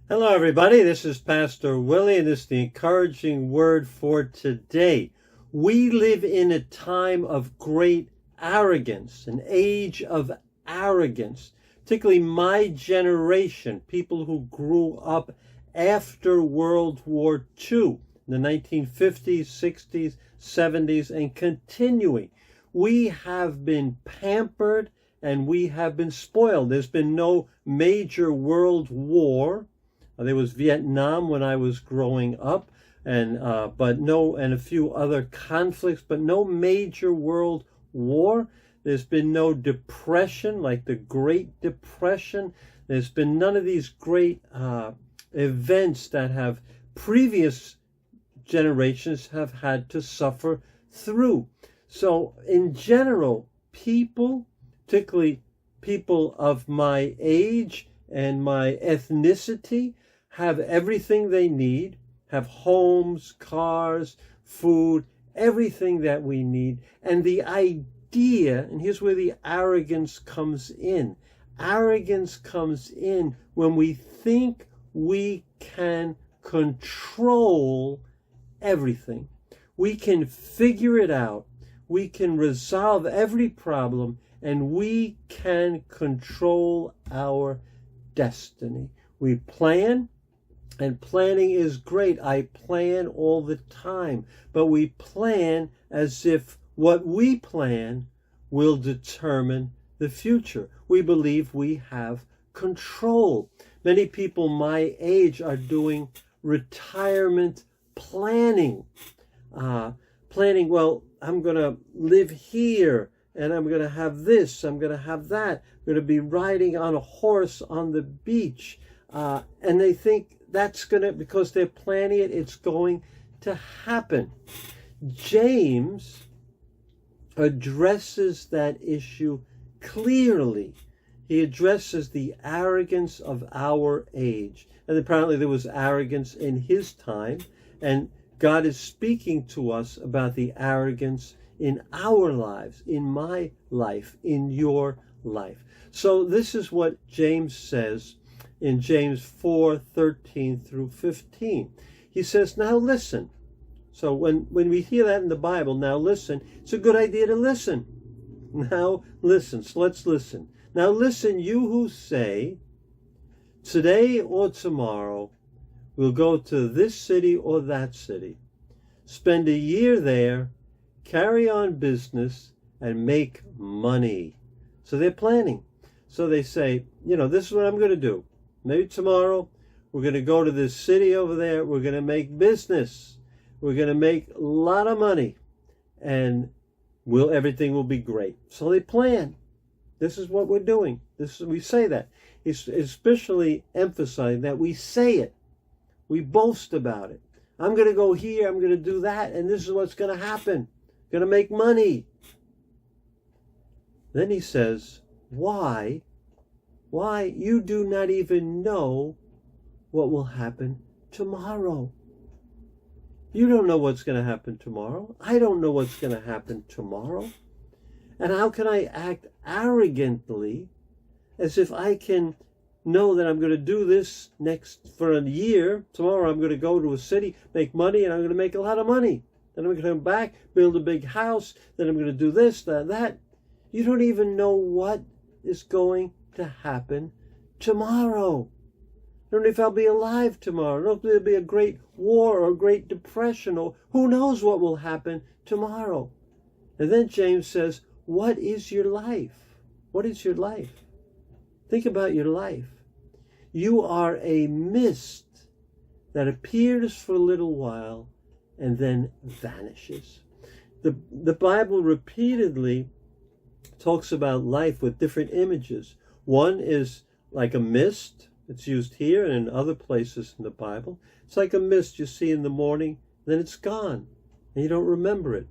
Hello, everybody. This is Pastor Willie, and this is the encouraging word for today. We live in a time of great arrogance, an age of arrogance, particularly my generation, people who grew up after World War II, in the 1950s, 60s, 70s, and continuing. We have been pampered and we have been spoiled. There's been no major world war. There was Vietnam when I was growing up, and a few other conflicts, but no major world war. There's been no depression like the Great Depression. There's been none of these great events that have previous generations have had to suffer through. So in general, people, particularly people of my age and my ethnicity, have everything they need, have homes, cars, food, everything that we need. And the idea, and here's where the arrogance comes in. Arrogance comes in when we think we can control everything. We can figure it out. We can resolve every problem, and we can control our destiny. We plan. And planning is great. I plan all the time. But we plan as if what we plan will determine the future. We believe we have control. Many people my age are doing retirement planning. Planning, well, I'm going to live here, and I'm going to have this, I'm going to have that. I'm going to be riding on a horse on the beach. And they think that's going to, because they're planning it, it's going to happen. James addresses that issue clearly. He addresses the arrogance of our age. And apparently there was arrogance in his time. And God is speaking to us about the arrogance in our lives, in my life, in your life. So this is what James says in James 4:13 through 15. He says, now listen. So when we hear that in the Bible, now listen, it's a good idea to listen. Now listen. So let's listen. Now listen, you who say, today or tomorrow, we'll go to this city or that city, spend a year there, carry on business, and make money. So they're planning. So they say, this is what I'm going to do. Maybe tomorrow we're going to go to this city over there. We're going to make business. We're going to make a lot of money, and everything will be great. So they plan. This is what we're doing. We say that. It's especially emphasizing that we say it. We boast about it. I'm going to go here. I'm going to do that, and this is what's going to happen. I'm going to make money. Then he says, why? Why? You do not even know what will happen tomorrow. You don't know what's going to happen tomorrow. I don't know what's going to happen tomorrow. And how can I act arrogantly as if I can know that I'm going to do this next for a year? Tomorrow I'm going to go to a city, make money, and I'm going to make a lot of money. Then I'm going to come back, build a big house. Then I'm going to do this, that. You don't even know what is going to happen tomorrow. I don't know if I'll be alive tomorrow. I don't know if there'll be a great war or a great depression, or who knows what will happen tomorrow. And then James says, what is your life? What is your life? Think about your life. You are a mist that appears for a little while and then vanishes. The Bible repeatedly talks about life with different images. One is like a mist. It's used here and in other places in the Bible. It's like a mist you see in the morning, then it's gone, and you don't remember it.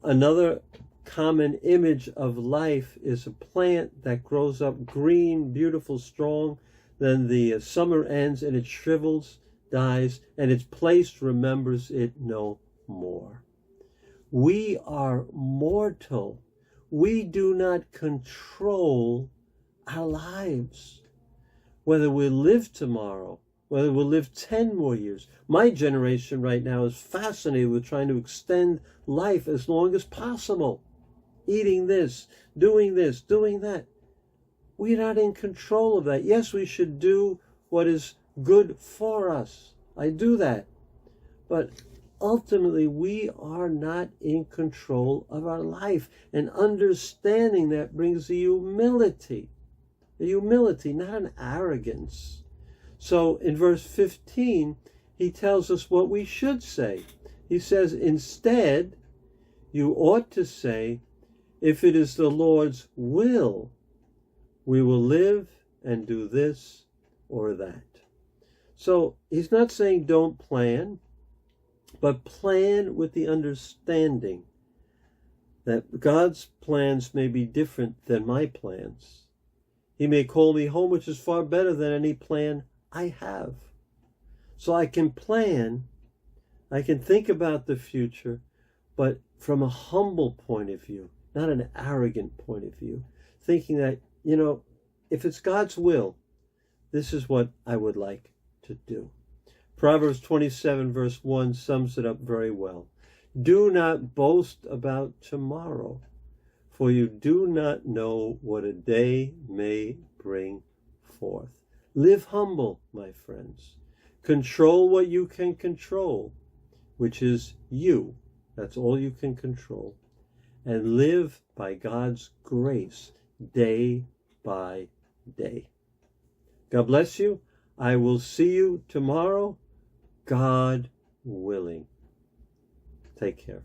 Another common image of life is a plant that grows up green, beautiful, strong. Then the summer ends and it shrivels, dies, and its place remembers it no more. We are mortal. We do not control our lives. Whether we live tomorrow whether we'll live 10 more years. My generation right now is fascinated with trying to extend life as long as possible. Eating this, doing that. We're not in control of that. Yes, we should do what is good for us. I do that. But ultimately, we are not in control of our life. And understanding that brings the humility. The humility, not an arrogance. So in verse 15, he tells us what we should say. He says, instead, you ought to say, if it is the Lord's will, we will live and do this or that. So he's not saying don't plan, but plan with the understanding that God's plans may be different than my plans. He may call me home, which is far better than any plan I have. So I can plan, I can think about the future, but from a humble point of view, not an arrogant point of view, thinking that, if it's God's will, this is what I would like to do. Proverbs 27 verse 1 sums it up very well. Do not boast about tomorrow, for you do not know what a day may bring forth. Live humble, my friends. Control what you can control, which is you. That's all you can control. And live by God's grace day by day. God bless you. I will see you tomorrow, God willing. Take care.